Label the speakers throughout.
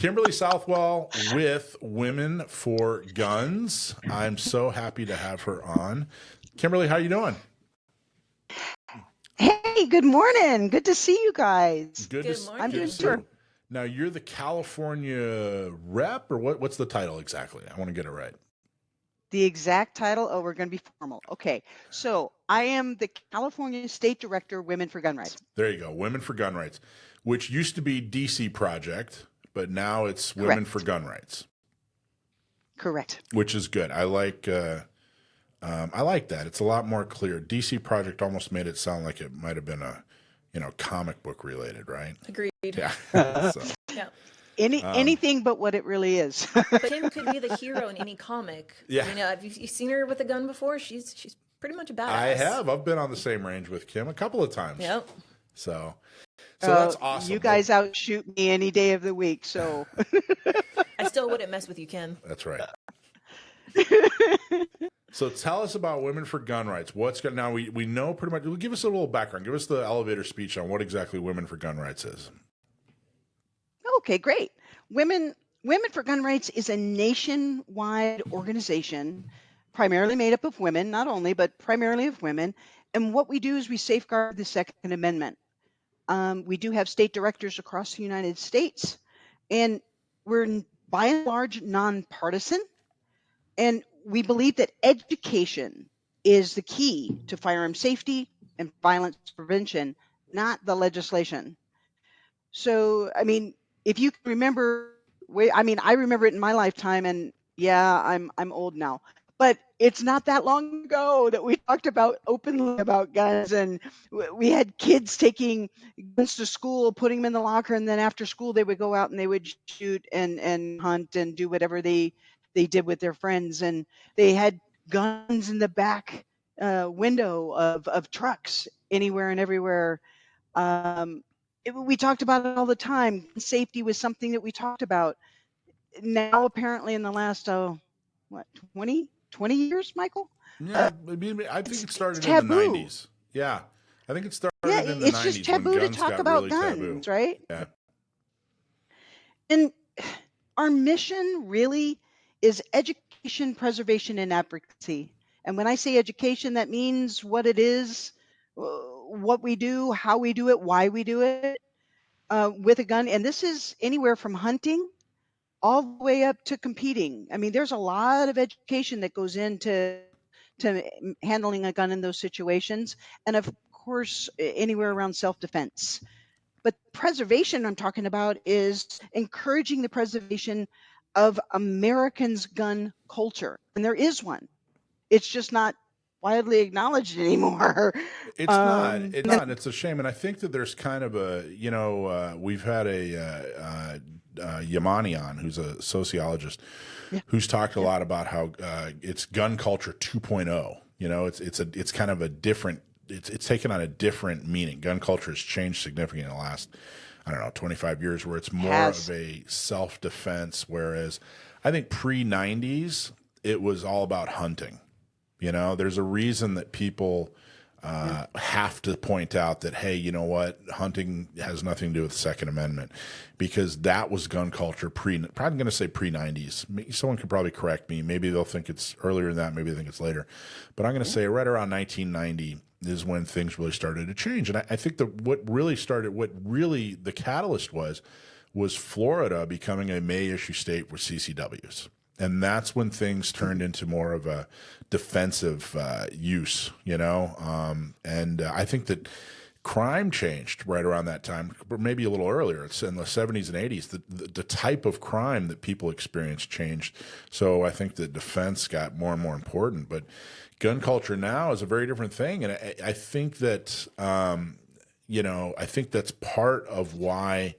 Speaker 1: Kimberly Southwell with Women for Guns. I'm so happy to have her on. Kimberly, how you doing?
Speaker 2: Hey, good morning. Good to see you guys.
Speaker 1: Good
Speaker 3: Good
Speaker 1: to
Speaker 2: I'm
Speaker 1: good to
Speaker 2: doing
Speaker 3: morning.
Speaker 1: see
Speaker 2: sure.
Speaker 1: you. Now you're the California rep, or what's the title exactly? I want to get it right.
Speaker 2: The exact title. Oh, we're going to be formal. Okay. So I am the California State Director, Women for Gun Rights.
Speaker 1: There you go. Women for Gun Rights, which used to be DC Project, but now it's Women for
Speaker 2: Correct.
Speaker 1: Gun Rights,
Speaker 2: Correct.
Speaker 1: which is good. I like that. It's a lot more clear. DC Project almost made it sound like it might have been a, comic book related, right?
Speaker 3: Agreed.
Speaker 1: Yeah. So,
Speaker 3: Yeah.
Speaker 2: Anything but what it really is.
Speaker 3: But Kim could be the hero in any comic.
Speaker 1: Yeah.
Speaker 3: Have you seen her with a gun before? She's pretty much a badass.
Speaker 1: I have. I've been on the same range with Kim a couple of times.
Speaker 3: Yep.
Speaker 1: So that's awesome.
Speaker 2: You guys outshoot me any day of the week. So
Speaker 3: I still wouldn't mess with you, Kim.
Speaker 1: That's right. So tell us about Women for Gun Rights. Now we know pretty much. Give us a little background. Give us the elevator speech on what exactly Women for Gun Rights is.
Speaker 2: Okay, great. Women for Gun Rights is a nationwide organization primarily made up of women, not only, but primarily of women. And what we do is we safeguard the Second Amendment. We do have state directors across the United States, and we're by and large nonpartisan. And we believe that education is the key to firearm safety and violence prevention, not the legislation. So, I mean, if you can remember, I remember it in my lifetime, and yeah, I'm old now, but it's not that long ago that we talked about openly about guns, and we had kids taking guns to school, putting them in the locker, and then after school they would go out and they would shoot and hunt and do whatever they did with their friends, and they had guns in the back window of trucks anywhere and everywhere. We talked about it all the time. Safety was something that we talked about. Now, apparently, in the last, 20 years, Michael?
Speaker 1: Yeah, I think
Speaker 2: It's,
Speaker 1: it
Speaker 2: it's
Speaker 1: started in the
Speaker 2: taboo.
Speaker 1: 90s. Yeah, I think it started
Speaker 2: Yeah,
Speaker 1: in the
Speaker 2: it's just
Speaker 1: 90s when
Speaker 2: taboo to
Speaker 1: guns
Speaker 2: talk
Speaker 1: got
Speaker 2: about
Speaker 1: really taboo.
Speaker 2: guns, right?
Speaker 1: Yeah.
Speaker 2: And our mission really is education, preservation, and advocacy. And when I say education, that means what it is, what we do, how we do it, why we do it with a gun. And this is anywhere from hunting all the way up to competing. I mean, there's a lot of education that goes into handling a gun in those situations, and of course, anywhere around self-defense. But preservation I'm talking about is encouraging the preservation of Americans' gun culture, and there is one. It's just not widely acknowledged anymore.
Speaker 1: It's not. It's not.
Speaker 2: And
Speaker 1: And it's a shame. And I think that there's kind of we've had Yamani on, who's a sociologist,
Speaker 2: yeah,
Speaker 1: who's talked a
Speaker 2: yeah,
Speaker 1: lot about how it's gun culture 2.0. It's kind of a different. It's taken on a different meaning. Gun culture has changed significantly in the last, I don't know, 25 years, where it's more
Speaker 2: has.
Speaker 1: of a self-defense. Whereas I think pre-90s, it was all about hunting. There's a reason that people have to point out that, hey, you know what? Hunting has nothing to do with the Second Amendment, because that was gun culture probably going to say pre-90s. Someone could probably correct me. Maybe they'll think it's earlier than that. Maybe they think it's later. But I'm going to say right around 1990 is when things really started to change. And I think that what really the catalyst was Florida becoming a May issue state with CCWs. And that's when things turned into more of a defensive use, and I think that crime changed right around that time, or maybe a little earlier. It's in the 70s and 80s. The type of crime that people experienced changed. So I think that defense got more and more important. But gun culture now is a very different thing. And I think that, I think that's part of why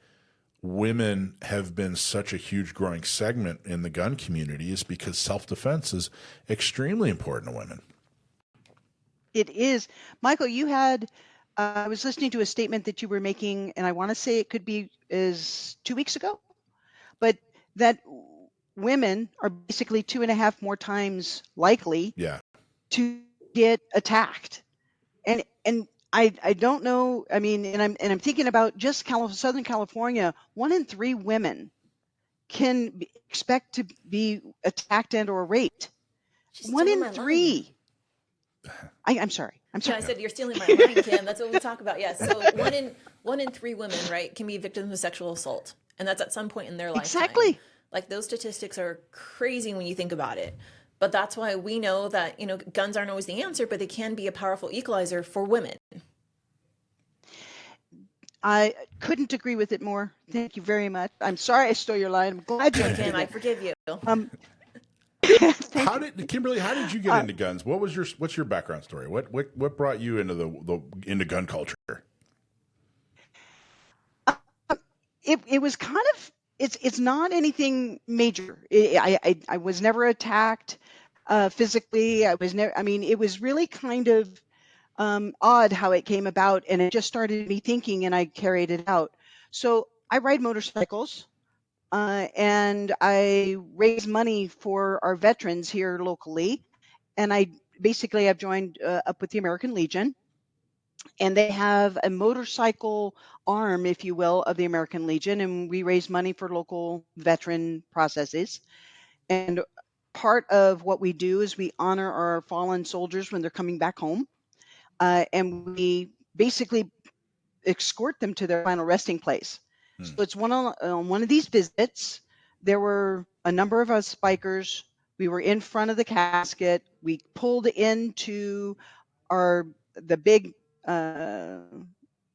Speaker 1: women have been such a huge growing segment in the gun community, is because self-defense is extremely important to women.
Speaker 2: It is. Michael, you had, I was listening to a statement that you were making, and I want to say it could be is 2 weeks ago, but that women are basically 2.5 more times likely
Speaker 1: Yeah.
Speaker 2: to get attacked. And I don't know. I mean, and I'm thinking about just Southern California. 1 in 3 women can expect to be attacked and or raped?
Speaker 3: She's
Speaker 2: One
Speaker 3: stealing
Speaker 2: in
Speaker 3: my line.
Speaker 2: three. I'm sorry.
Speaker 3: Yeah, I said you're stealing my line, Kim. That's what we talk about. Yes. So one in three women, right, can be victims of sexual assault, and that's at some point in their lifetime.
Speaker 2: Exactly.
Speaker 3: Like, those statistics are crazy when you think about it. But that's why we know that, guns aren't always the answer, but they can be a powerful equalizer for women.
Speaker 2: I couldn't agree with it more. Thank you very much. I'm sorry I stole your line. I'm glad you
Speaker 3: Kim, I forgive you.
Speaker 1: Kimberly, how did you get into guns? What's your background story? What brought you into into gun culture?
Speaker 2: It was kind of, it's not anything major. I was never attacked physically. I was never. I mean, it was really kind of odd how it came about, and it just started me thinking, and I carried it out. So I ride motorcycles, and I raise money for our veterans here locally, and I've joined up with the American Legion, and they have a motorcycle arm, if you will, of the American Legion, and we raise money for local veteran processes. And part of what we do is we honor our fallen soldiers when they're coming back home, and we basically escort them to their final resting place. So it's one of these visits. There were a number of us bikers. We were in front of the casket. We pulled into the big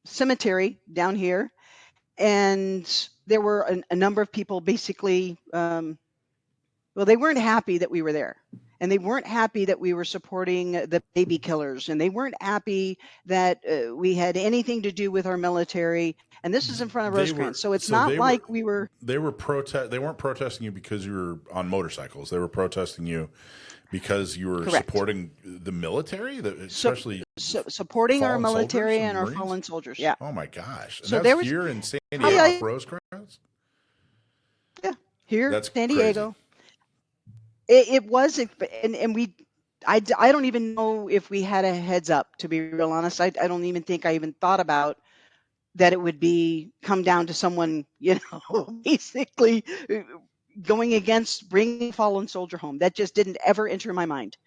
Speaker 2: cemetery down here, and there were a number of people basically. They weren't happy that we were there, and they weren't happy that we were supporting the baby killers, and they weren't happy that we had anything to do with our military. And this is in front of Rosecrans, so it's not like we were.
Speaker 1: They weren't protesting you because you were on motorcycles. They were protesting you because you were
Speaker 2: Correct.
Speaker 1: supporting the military, especially
Speaker 2: supporting our military and our
Speaker 1: Marines?
Speaker 2: fallen soldiers. Yeah.
Speaker 1: Oh my gosh! And
Speaker 2: So
Speaker 1: that's
Speaker 2: there was
Speaker 1: here in San Diego, off Rosecrans.
Speaker 2: Yeah, here
Speaker 1: That's
Speaker 2: San
Speaker 1: crazy.
Speaker 2: Diego. It was, and I don't even know if we had a heads up, to be real honest. I don't even think I even thought about that it would come down to someone, basically going against bringing a fallen soldier home. That just didn't ever enter my mind.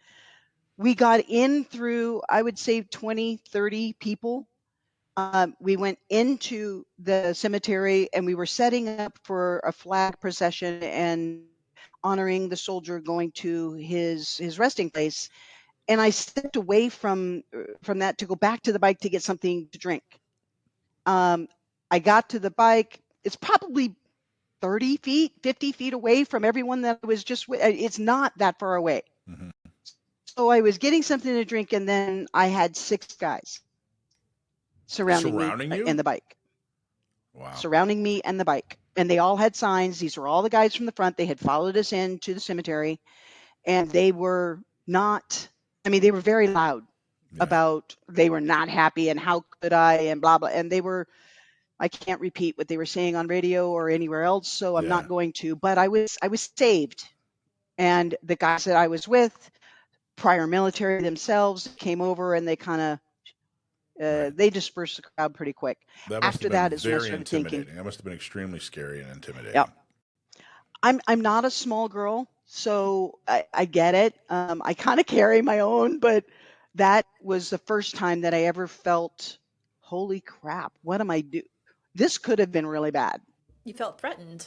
Speaker 2: We got in through, I would say, 20, 30 people. We went into the cemetery, and we were setting up for a flag procession and honoring the soldier going to his resting place. And I stepped away from that to go back to the bike to get something to drink. I got to the bike. It's probably 30 feet, 50 feet away from everyone that I was just with. It's not that far away.
Speaker 1: Mm-hmm.
Speaker 2: So I was getting something to drink, and then I had 6 guys surrounding me
Speaker 1: you?
Speaker 2: and the bike.
Speaker 1: Wow.
Speaker 2: Surrounding me and the bike. And they all had signs. These were all the guys from the front. They had followed us into the cemetery, and they were they were very loud about they were not happy and how could I and blah, blah. And I can't repeat what they were saying on radio or anywhere else, so I'm not going to, but I was saved. And the guys that I was with, prior military themselves, came over, and they kind of, they dispersed the crowd pretty quick. After that is when I started thinking.
Speaker 1: That must have been extremely scary and intimidating.
Speaker 2: Yeah. I'm not a small girl, so I get it. I kind of carry my own, but that was the first time that I ever felt, holy crap, what am I doing? This could have been really bad.
Speaker 3: You felt threatened.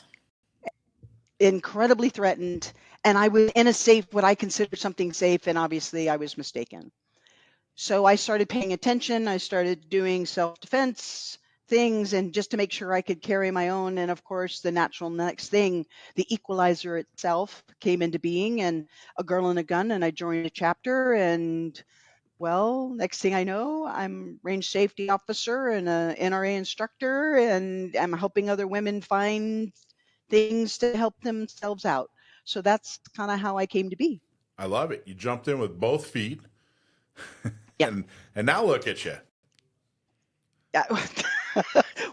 Speaker 2: Incredibly threatened. And I was in what I considered something safe, and obviously I was mistaken. So I started paying attention. I started doing self-defense things, and just to make sure I could carry my own. And of course, the natural next thing, the equalizer itself came into being, and a girl and a gun, and I joined a chapter. And well, next thing I know, I'm range safety officer and a NRA instructor, and I'm helping other women find things to help themselves out. So that's kind of how I came to be.
Speaker 1: I love it. You jumped in with both feet.
Speaker 2: Yeah.
Speaker 1: And now look at you.
Speaker 2: Yeah.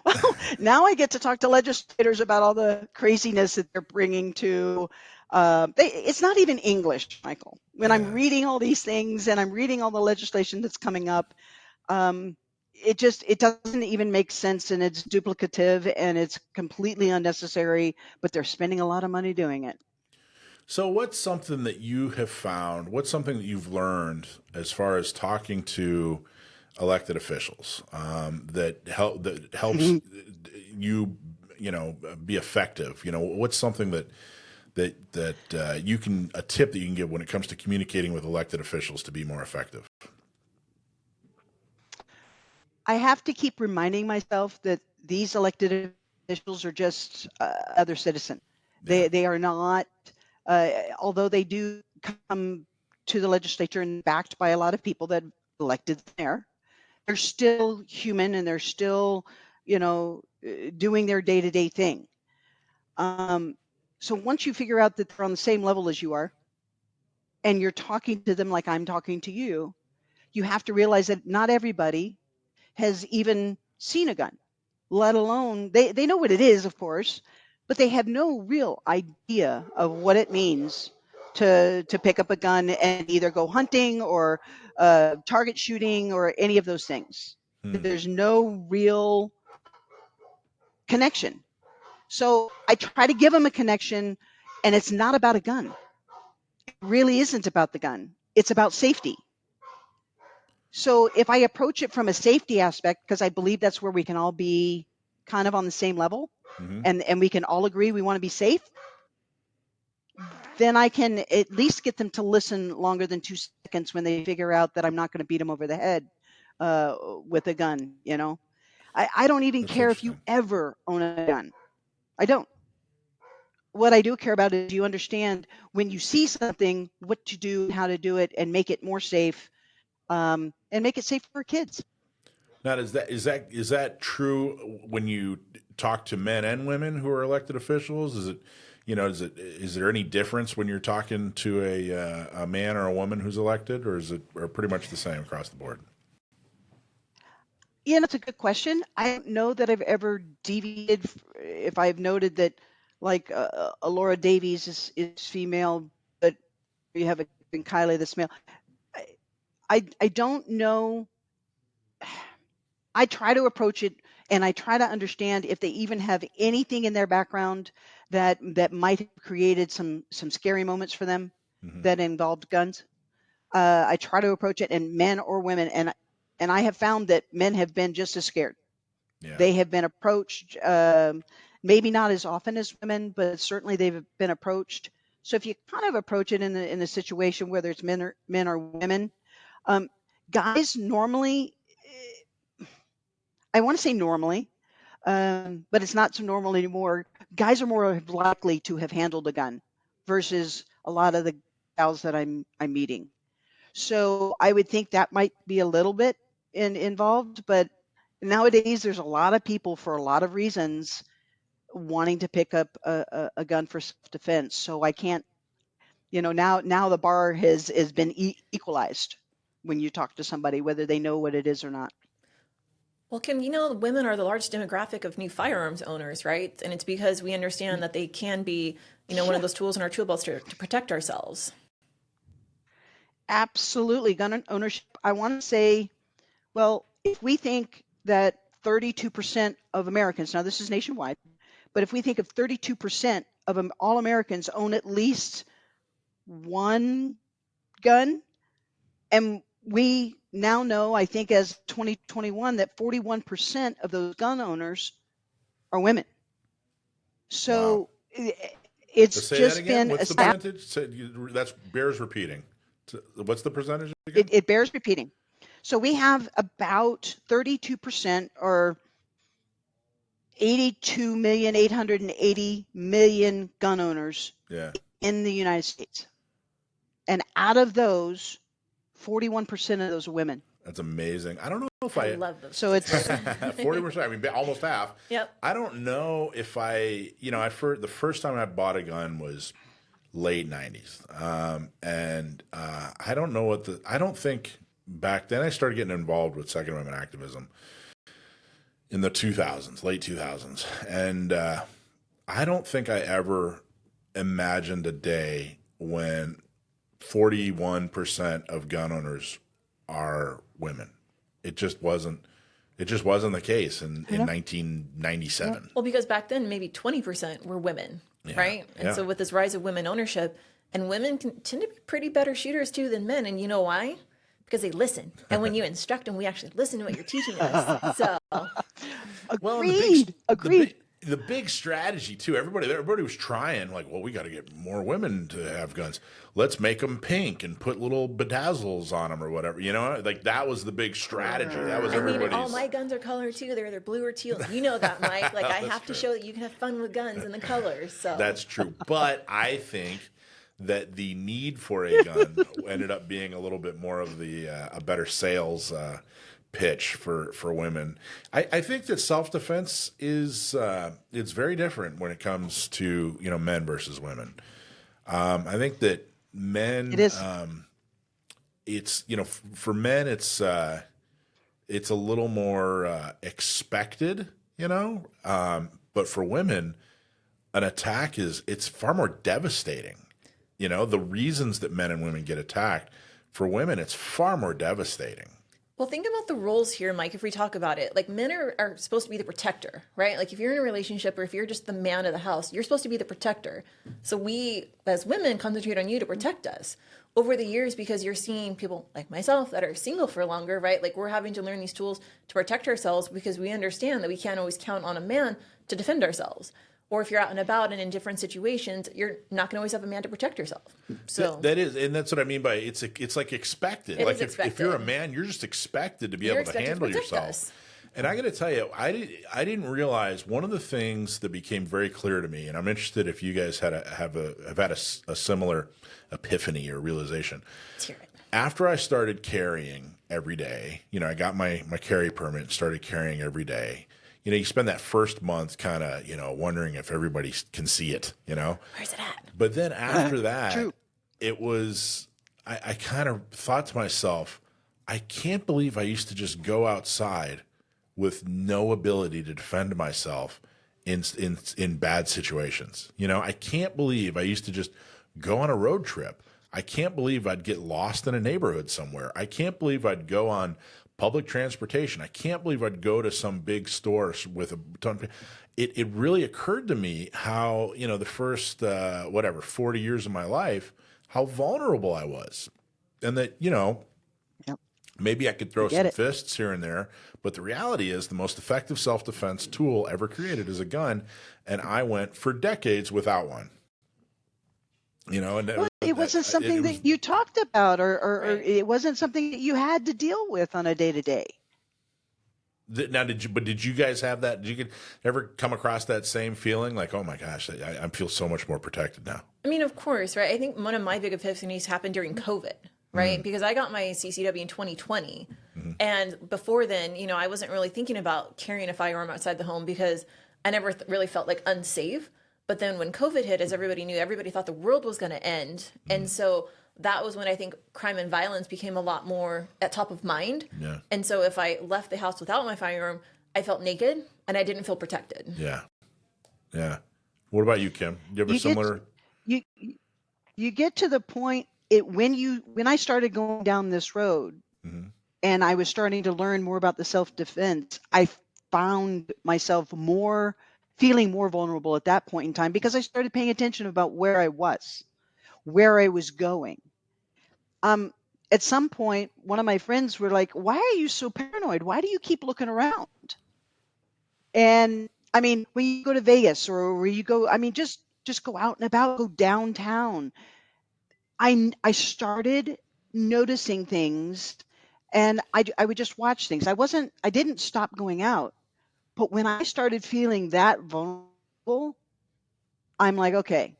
Speaker 2: Well, now I get to talk to legislators about all the craziness that they're bringing to. It's not even English, Michael. When I'm reading all these things and I'm reading all the legislation that's coming up, it doesn't even make sense, and it's duplicative and it's completely unnecessary, but they're spending a lot of money doing it.
Speaker 1: So, what's something that you have found? What's something that you've learned as far as talking to elected officials that helps you, be effective? What's something that you can a tip that you can give when it comes to communicating with elected officials to be more effective?
Speaker 2: I have to keep reminding myself that these elected officials are just other citizen.
Speaker 1: Yeah.
Speaker 2: They are not, although they do come to the legislature and backed by a lot of people that elected them there. They're still human, and they're still, doing their day-to-day thing. So once you figure out that they're on the same level as you are, and you're talking to them like I'm talking to you, you have to realize that not everybody has even seen a gun, let alone they know what it is, of course, but they have no real idea of what it means to pick up a gun and either go hunting or target shooting or any of those things.
Speaker 1: Hmm.
Speaker 2: There's no real connection. So I try to give them a connection, and it's not about a gun. It really isn't about the gun. It's about safety. So if I approach it from a safety aspect, because I believe that's where we can all be kind of on the same level,
Speaker 1: Mm-hmm.
Speaker 2: and we can all agree we want to be safe, then I can at least get them to listen longer than 2 seconds when they figure out that I'm not going to beat them over the head with a gun. I don't even
Speaker 1: That's
Speaker 2: care if you
Speaker 1: interesting.
Speaker 2: ever own a gun. I don't. What I do care about is, do you understand when you see something, what to do, how to do it, and make it more safe, and make it safe for kids.
Speaker 1: Now, is that true when you talk to men and women who are elected officials? Is there any difference when you're talking to a man or a woman who's elected, or is it pretty much the same across the board?
Speaker 2: Yeah, that's a good question. I don't know that I've ever deviated. If I've noted that, like Laura Davies is female, but you have a Kylie that's male. I, I don't know. I try to approach it, and I try to understand if they even have anything in their background that might have created some scary moments for them
Speaker 1: Mm-hmm.
Speaker 2: that involved guns. I try to approach it, and men or women, and I have found that men have been just as scared.
Speaker 1: Yeah.
Speaker 2: They have been approached, maybe not as often as women, but certainly they've been approached. So if you kind of approach it in a situation, whether it's men or women, um, guys normally, I want to say normally, but it's not so normal anymore. Guys are more likely to have handled a gun versus a lot of the gals that I'm meeting. So I would think that might be a little bit involved, but nowadays there's a lot of people for a lot of reasons wanting to pick up a gun for self-defense. So I can't, now the bar has been equalized when you talk to somebody, whether they know what it is or not.
Speaker 3: Well, Kim, women are the largest demographic of new firearms owners, right? And it's because we understand that they can be, one of those tools in our tool belt to protect ourselves.
Speaker 2: Absolutely. Gun ownership, I want to say, well, if we think that 32% of Americans, now this is nationwide, but if we think of 32% of all Americans own at least one gun, and we now know, I think as 2021, that 41% of those gun owners are women.
Speaker 1: Wow.
Speaker 2: So it's
Speaker 1: Let's say that
Speaker 2: just
Speaker 1: again.
Speaker 2: been a
Speaker 1: What's the percentage? That bears repeating. What's the percentage again?
Speaker 2: it bears repeating. So we have about 32% or 82,880,000 gun owners
Speaker 1: Yeah.
Speaker 2: in the United States. And out of those, 41% of those are women.
Speaker 1: That's amazing. I don't know if
Speaker 3: I love those
Speaker 2: So it's
Speaker 3: statistics.
Speaker 1: 40%. I mean, almost half.
Speaker 3: Yep.
Speaker 1: I don't know if the first time I bought a gun was late 90s. I don't know I don't think back then I started getting involved with Second Amendment activism in the 2000s, late 2000s. And I don't think I ever imagined a day when 41% of gun owners are women. It just wasn't It just wasn't the case
Speaker 2: You
Speaker 1: in
Speaker 2: know?
Speaker 1: 1997.
Speaker 3: Well, because back then maybe 20% were women, right? And so with this rise of women ownership, and women tend to be pretty better shooters too than men. And you know why? Because they listen. And when you instruct them, we actually listen to what you're teaching us. So
Speaker 1: Well, and
Speaker 2: Agreed. Agreed.
Speaker 1: the big strategy too. Everybody was trying like, well, we got to get more women to have guns. Let's make them pink and put little bedazzles on them or whatever. You know, like that was the big strategy. That was
Speaker 3: I mean,
Speaker 1: everybody's.
Speaker 3: all my guns are colored too. They're either blue or teal. You know that, Mike. Like I
Speaker 1: That's
Speaker 3: have to
Speaker 1: true.
Speaker 3: show that you can have fun with guns and the colors. So
Speaker 1: That's true. But I think that the need for a gun ended up being a little bit more of the a better sales pitch for women. I think that self-defense is it's very different when it comes to men versus women. I think that men
Speaker 2: It is.
Speaker 1: it's for men it's a little more expected, but for women an attack it's far more devastating. The reasons that men and women get attacked, for women it's far more devastating.
Speaker 3: Well, think about the roles here, Mike, if we talk about it. Like, men are supposed to be the protector, right? Like, if you're in a relationship or if you're just the man of the house, you're supposed to be the protector. So we, as women, concentrate on you to protect us. Over the years, because you're seeing people like myself that are single for longer, right? Like, we're having to learn these tools to protect ourselves because we understand that we can't always count on a man to defend ourselves. Or if you're out and about and in different situations, you're not going to always have a man to protect yourself. So
Speaker 1: that is, and that's what I mean by it's like expected.
Speaker 3: It
Speaker 1: like
Speaker 3: is
Speaker 1: if you're a
Speaker 3: expected.
Speaker 1: man, you're just expected to be
Speaker 3: You're
Speaker 1: able to
Speaker 3: expected to
Speaker 1: handle
Speaker 3: protect
Speaker 1: yourself.
Speaker 3: us.
Speaker 1: And I got to tell you, I didn't realize one of the things that became very clear to me, and I'm interested if you guys have had a similar epiphany or realization.
Speaker 3: let's hear it.
Speaker 1: After I started carrying every day, I got my carry permit and started carrying every day. You spend that first month kind of, wondering if everybody can see it,
Speaker 3: Where's it at?
Speaker 1: But then after that,
Speaker 2: True.
Speaker 1: it was, I kind of thought to myself, I can't believe I used to just go outside with no ability to defend myself in bad situations. I can't believe I used to just go on a road trip. I can't believe I'd get lost in a neighborhood somewhere. I can't believe I'd go on public transportation. I can't believe I'd go to some big store with a ton of it really occurred to me how, the first, 40 years of my life, how vulnerable I was. And that,
Speaker 2: Yep.
Speaker 1: maybe I could throw
Speaker 2: Get
Speaker 1: some
Speaker 2: it.
Speaker 1: fists here and there. But the reality is the most effective self-defense tool ever created is a gun. And I went for decades without one. And
Speaker 2: Well, it wasn't something that you talked about, or
Speaker 3: Right.
Speaker 2: it wasn't something that you had to deal with on a day to day.
Speaker 1: Now, did you guys have that? Did you ever come across that same feeling like, oh my gosh, I feel so much more protected now?
Speaker 3: I mean, of course, right? I think one of my big epiphanies happened during COVID, right? Because I got my CCW in 2020. And before then, I wasn't really thinking about carrying a firearm outside the home because I never really felt like unsafe. But then when COVID hit, as everybody knew, everybody thought the world was going to end. And so that was when I think crime and violence became a lot more at top of mind.
Speaker 1: Yeah.
Speaker 3: And so if I left the house without my firearm, I felt naked and I didn't feel protected.
Speaker 1: Yeah. Yeah. What about you, Kim? Do you have a
Speaker 2: You get
Speaker 1: similar?
Speaker 2: you get to the point when I started going down this road
Speaker 1: Mhm.
Speaker 2: and I was starting to learn more about the self-defense, I found myself feeling more vulnerable at that point in time because I started paying attention about where I was going. At some point, one of my friends were like, "Why are you so paranoid? Why do you keep looking around?" And I mean, when you go to Vegas or where you go, I mean, just go out and about, go downtown. I started noticing things, and I would just watch things. I didn't stop going out, but when I started feeling that vulnerable, I'm like, okay,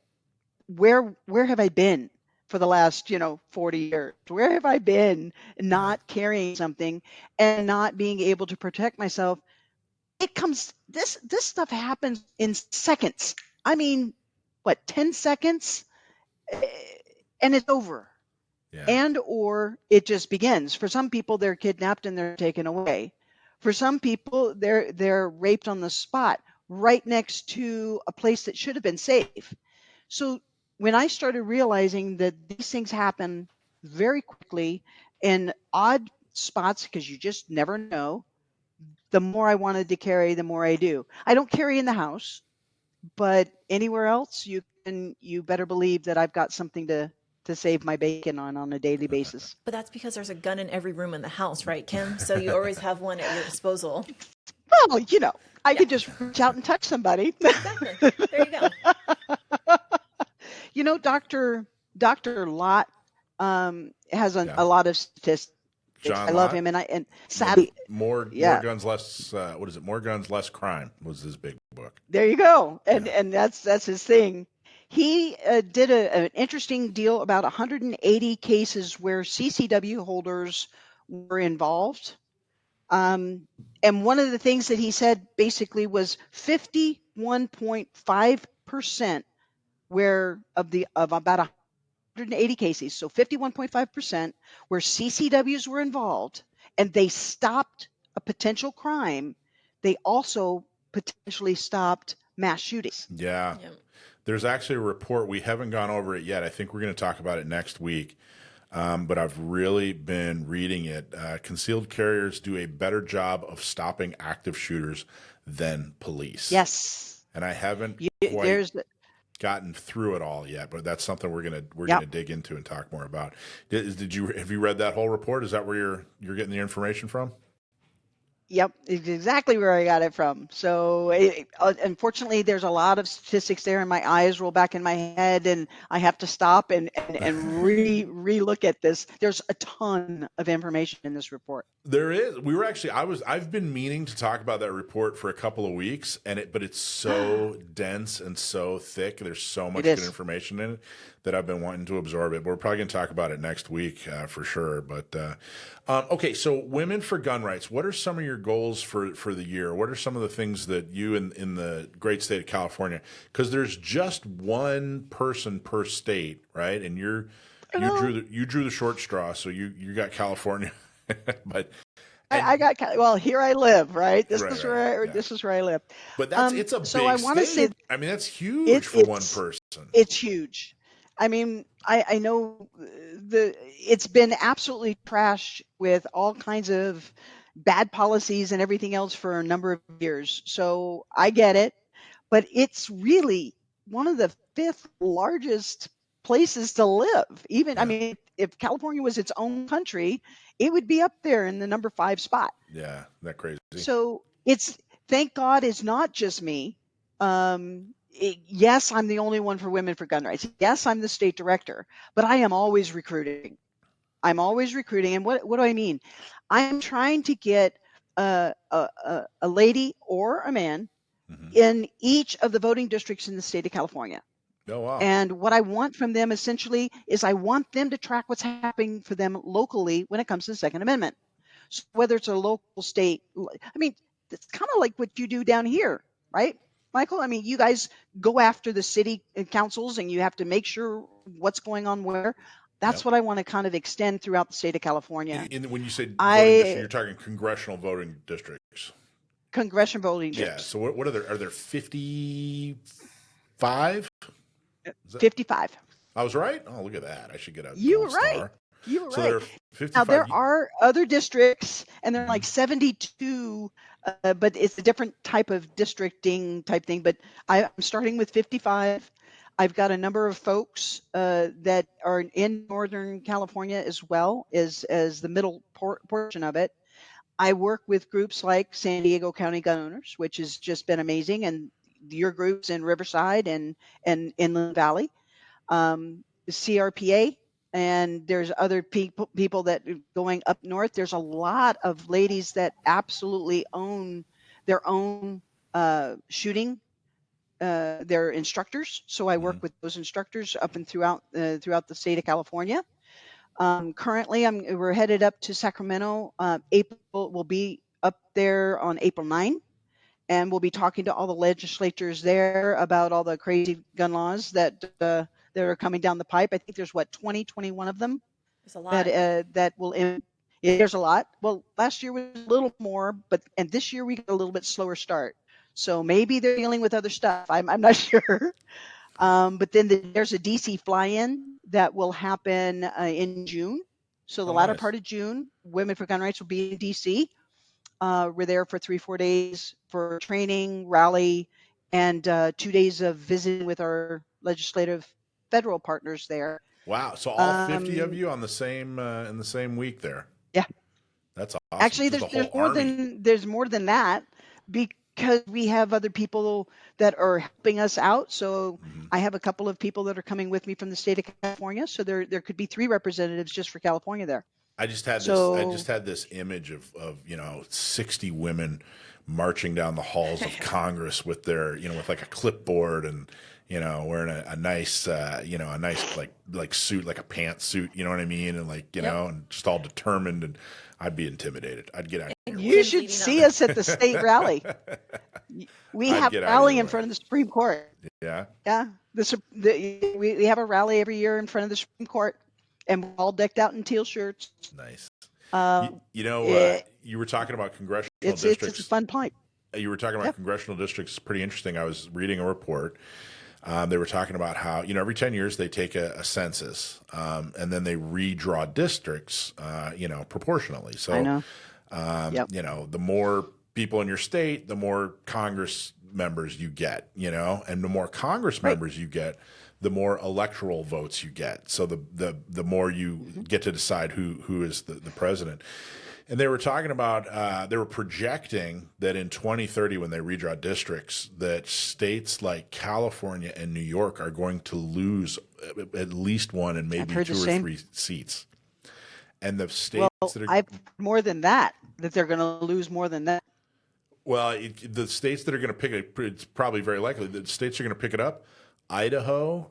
Speaker 2: where have I been for the last 40 years? Where have I been not carrying something and not being able to protect myself? This stuff happens in seconds. I mean, what, 10 seconds? Eh, and it's over.
Speaker 1: Yeah.
Speaker 2: And or it just begins. For some people, they're kidnapped and they're taken away. For some people, they're raped on the spot, right next to a place that should have been safe. So when I started realizing that these things happen very quickly in odd spots because you just never know, the more I wanted to carry, the more I do. I don't carry in the house, but anywhere else, you better believe that I've got something to save my bacon on a daily basis.
Speaker 3: But that's because there's a gun in every room in the house, right, Kim? So you always have one at your disposal.
Speaker 2: Well, I could just reach out and touch somebody.
Speaker 3: Exactly. There you go.
Speaker 2: Dr. Lott has
Speaker 1: Yeah.
Speaker 2: a lot of statistics.
Speaker 1: John
Speaker 2: I love
Speaker 1: Lott?
Speaker 2: him, and sadly,
Speaker 1: More
Speaker 2: yeah,
Speaker 1: guns, less. What is it? More guns, less crime was his big book.
Speaker 2: there you go, and
Speaker 1: Yeah.
Speaker 2: that's his thing. He did an interesting deal about 180 cases where CCW holders were involved. And one of the things that he said basically was 51.5% where of about 180 cases, so 51.5% where CCWs were involved and they stopped a potential crime, they also potentially stopped mass shootings.
Speaker 1: Yeah.
Speaker 3: Yep.
Speaker 1: There's actually a report. We haven't gone over it yet. I think we're going to talk about it next week. But I've really been reading it. Concealed carriers do a better job of stopping active shooters than police.
Speaker 2: Yes.
Speaker 1: And I haven't quite
Speaker 2: There's
Speaker 1: gotten through it all yet, but that's something we're
Speaker 2: Yep.
Speaker 1: gonna dig into and talk more about. Have you read that whole report? Is that where you're getting the information from?
Speaker 2: Yep, it's exactly where I got it from. So unfortunately, there's a lot of statistics there, and my eyes roll back in my head, and I have to stop and re-look at this. There's a ton of information in this report.
Speaker 1: There is. I've been meaning to talk about that report for a couple of weeks, but it's so dense and so thick. There's so much
Speaker 2: It
Speaker 1: good
Speaker 2: is.
Speaker 1: information in it that I've been wanting to absorb it. But we're probably going to talk about it next week for sure. But okay, so Women for Gun Rights. What are some of your goals for the year? What are some of the things that you in the great state of California? Because there's just one person per state, right? And you drew the short straw, so you got California. But
Speaker 2: I got well. Here I live, right? This
Speaker 1: Right,
Speaker 2: is
Speaker 1: right,
Speaker 2: where
Speaker 1: yeah.
Speaker 2: this is where I live.
Speaker 1: But it's a
Speaker 2: So
Speaker 1: big
Speaker 2: I want to say
Speaker 1: state. I mean, that's huge for one person.
Speaker 2: it's huge. I mean, I know it's been absolutely trashed with all kinds of bad policies and everything else for a number of years. So I get it, but it's really one of the fifth largest places to live. Even, I
Speaker 1: Yeah.
Speaker 2: mean, if California was its own country, it would be up there in the number 5 spot.
Speaker 1: Yeah, that crazy.
Speaker 2: So thank God it's not just me. Yes, I'm the only one for Women for Gun Rights. Yes, I'm the state director, but I am always recruiting. I'm always recruiting. And what do I mean? I'm trying to get a lady or a man
Speaker 1: Mhm.
Speaker 2: in each of the voting districts in the state of California.
Speaker 1: Oh, wow.
Speaker 2: And what I want from them essentially is I want them to track what's happening for them locally when it comes to the Second Amendment. So whether it's a local state, I mean, it's kind of like what you do down here, right, Michael? I mean, you guys go after the city councils and you have to make sure what's going on where. That's
Speaker 1: Yep.
Speaker 2: what I want to kind of extend throughout the state of California.
Speaker 1: When you say voting district, you're
Speaker 2: I
Speaker 1: talking congressional voting districts.
Speaker 2: congressional voting
Speaker 1: Yeah.
Speaker 2: districts,
Speaker 1: So what are there? Are there 55?
Speaker 2: 55.
Speaker 1: I was right. Oh, look at that! I should get a
Speaker 2: You
Speaker 1: gold
Speaker 2: were right.
Speaker 1: star.
Speaker 2: You were
Speaker 1: So
Speaker 2: right.
Speaker 1: there are
Speaker 2: Now
Speaker 1: 55.
Speaker 2: there are other districts, and they're
Speaker 1: Mhm.
Speaker 2: like 72, but it's a different type of districting type thing. But I'm starting with 55. I've got a number of folks that are in Northern California as well as the middle portion of it. I work with groups like San Diego County Gun Owners, which has just been amazing, and your groups in Riverside and Inland Valley, CRPA, and there's other people that are going up north. There's a lot of ladies that absolutely own their own shooting. They're instructors, so I work
Speaker 1: Mhm.
Speaker 2: with those instructors up and throughout the state of California. Currently, we're headed up to Sacramento. April will be up there on April 9, and we'll be talking to all the legislators there about all the crazy gun laws that are coming down the pipe. I think there's 20, 21 of them
Speaker 3: There's a lot.
Speaker 2: that will. Yeah, there's a lot. Well, last year was a little more, and this year we got a little bit slower start. So maybe they're dealing with other stuff. I'm not sure. But then there's a DC fly-in that will happen in June. So the
Speaker 1: Oh,
Speaker 2: latter
Speaker 1: nice.
Speaker 2: part of June, Women for Gun Rights will be in DC. We're there for 3-4 days for training, rally, and 2 days of visiting with our legislative federal partners there.
Speaker 1: Wow. So all 50 of
Speaker 2: Um,
Speaker 1: you on the same in the same week there.
Speaker 2: yeah,
Speaker 1: That's awesome.
Speaker 2: actually,
Speaker 1: Just a
Speaker 2: there's
Speaker 1: whole army.
Speaker 2: there's more than that because we have other people that are helping us out. So I have a couple of people that are coming with me from the state of California. So there could be 3 representatives just for California there.
Speaker 1: I just had
Speaker 2: So
Speaker 1: this image of 60 women marching down the halls of Congress with their, with like a clipboard and, wearing a nice, a nice like suit, like a pantsuit, you know what I mean? And like, and just all determined, and I'd be intimidated. I'd get out of here.
Speaker 2: you should see us at the state rally. We
Speaker 1: I'd
Speaker 2: have
Speaker 1: get
Speaker 2: a
Speaker 1: out of
Speaker 2: rally
Speaker 1: your
Speaker 2: in
Speaker 1: way.
Speaker 2: front of the Supreme Court.
Speaker 1: Yeah.
Speaker 2: Yeah, we have a rally every year in front of the Supreme Court, and we're all decked out in teal shirts.
Speaker 1: Nice.
Speaker 2: Uh,
Speaker 1: You were talking about congressional
Speaker 2: it's
Speaker 1: districts.
Speaker 2: a fun point.
Speaker 1: You were talking about
Speaker 2: Yep.
Speaker 1: congressional districts. Pretty interesting. I was reading a report. They were talking about how, every 10 years they take a census, and then they redraw districts, proportionally. So,
Speaker 2: I know. Yep.
Speaker 1: the more people in your state, the more Congress members you get, and the more Congress members you get, the more electoral votes you get. So the more you get to decide who is the president. And they were talking about, they were projecting that in 2030, when they redraw districts, that states like California and New York are going to lose at least one and maybe
Speaker 2: heard
Speaker 1: 2
Speaker 2: the
Speaker 1: or
Speaker 2: same.
Speaker 1: 3 seats. And the states that are
Speaker 2: I've more than that they're going to lose more than that.
Speaker 1: well, the states that are going to pick it, it's probably very likely the states are going to pick it up: Idaho,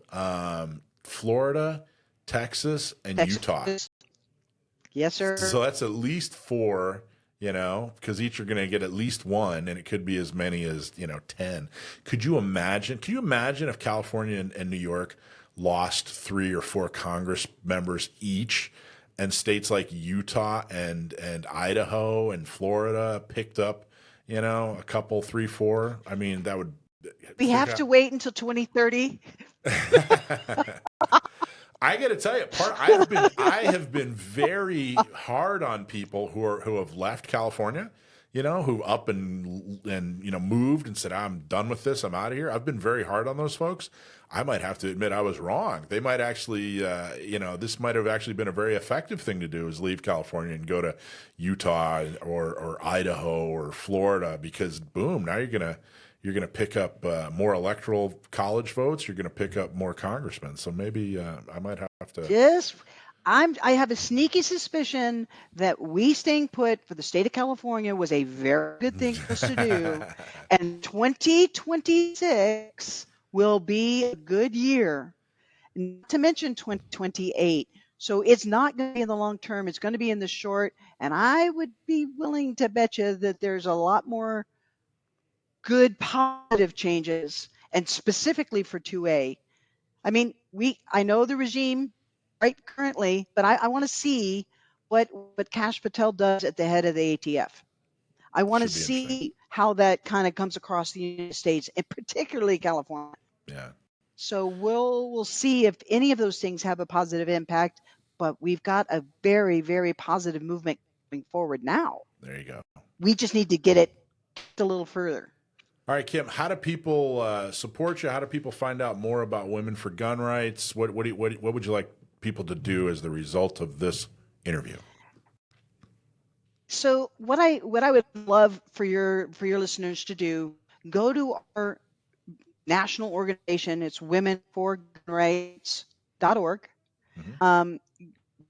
Speaker 1: Florida, Texas, and Utah.
Speaker 2: Yes, sir.
Speaker 1: So that's at least 4, because each are going to get at least 1, and it could be as many as, 10. Could you imagine? Can you imagine if California and New York lost 3 or 4 Congress members each, and states like Utah and Idaho and Florida picked up, a couple, 3, 4? I mean, that would.
Speaker 2: We have to wait until 2030.
Speaker 1: I got to tell you, I have been very hard on people who have left California, who up and moved and said, I'm done with this, I'm out of here. I've been very hard on those folks. I might have to admit I was wrong. They might actually, this might have actually been a very effective thing to do, is leave California and go to Utah or Idaho or Florida, because boom, now you're gonna pick up more electoral college votes. You're gonna pick up more congressmen. So maybe I might have to.
Speaker 2: Yes, I have a sneaky suspicion that we staying put for the state of California was a very good thing for us to do, and 2026 will be a good year. Not to mention 2028. So it's not going to be in the long term. It's going to be in the short. And I would be willing to bet you that there's a lot more good positive changes, and specifically for 2A. I mean, I know the regime right currently, but I want to see what Kash Patel does at the head of the ATF. I want to
Speaker 1: Should be interesting.
Speaker 2: see how that kind of comes across the United States, and particularly California.
Speaker 1: Yeah.
Speaker 2: So we'll see if any of those things have a positive impact, but we've got a very, very positive movement going forward now.
Speaker 1: There you go.
Speaker 2: We just need to get it a little further.
Speaker 1: All right, Kim, how do people support you? How do people find out more about Women for Gun Rights? What would you like people to do as the result of this interview?
Speaker 2: So what I would love for your listeners to do, go to our national organization. It's womenforgunrights.org.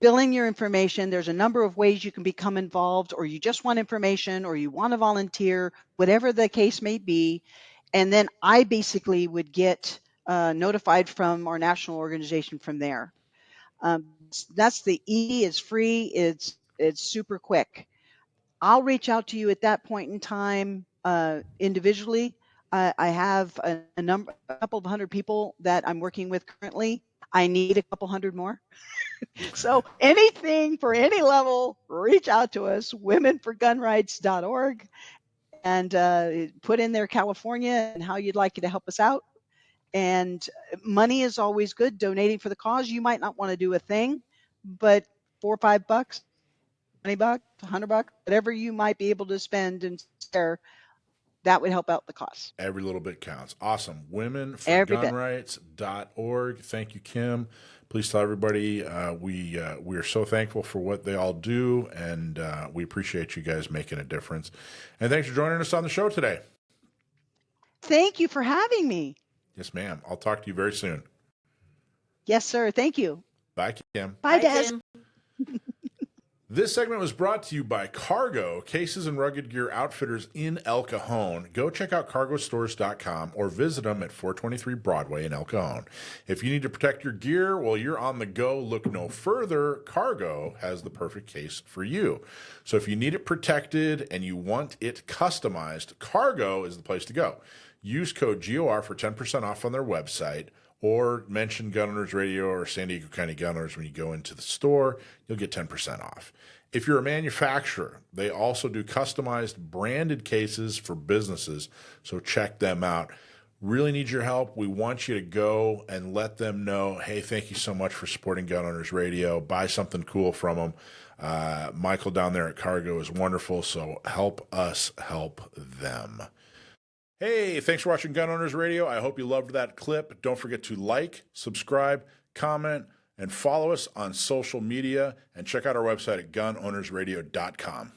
Speaker 2: Fill in your information. There's a number of ways you can become involved, or you just want information, or you want to volunteer, whatever the case may be. And then I basically would get notified from our national organization from there. That's the easy. It's free. It's super quick. I'll reach out to you at that point in time individually. I have a couple of hundred people that I'm working with currently. I need a couple hundred more. So anything for any level, reach out to us, womenforgunrights.org, and put in there California and how you'd like it to help us out. And money is always good. Donating for the cause. You might not want to do a thing, but $4 or $5, $20, $100, whatever you might be able to spend and spare, that would help out the cause.
Speaker 1: Every little bit counts. Awesome.
Speaker 2: Every bit.
Speaker 1: Womenforgunrights.org. Thank you, Kim. Please tell everybody we are so thankful for what they all do, and we appreciate you guys making a difference. And thanks for joining us on the show today.
Speaker 2: Thank you for having me.
Speaker 1: Yes, ma'am. I'll talk to you very soon.
Speaker 2: Yes, sir. Thank you.
Speaker 1: Bye, Kim.
Speaker 2: Bye, Des.
Speaker 3: Kim.
Speaker 1: This segment was brought to you by Cargo, cases and rugged gear outfitters in El Cajon. Go check out cargostores.com or visit them at 423 Broadway in El Cajon. If you need to protect your gear while you're on the go, look no further. Cargo has the perfect case for you. So if you need it protected and you want it customized, Cargo is the place to go. Use code GOR for 10% off on their website, or mention Gun Owners Radio or San Diego County Gun Owners when you go into the store. You'll get 10% off. If you're a manufacturer, they also do customized branded cases for businesses, so check them out. Really need your help. We want you to go and let them know, hey, thank you so much for supporting Gun Owners Radio. Buy something cool from them. Michael down there at Cargo is wonderful, so help us help them. Hey, thanks for watching Gun Owners Radio. I hope you loved that clip. Don't forget to like, subscribe, comment, and follow us on social media. And check out our website at gunownersradio.com.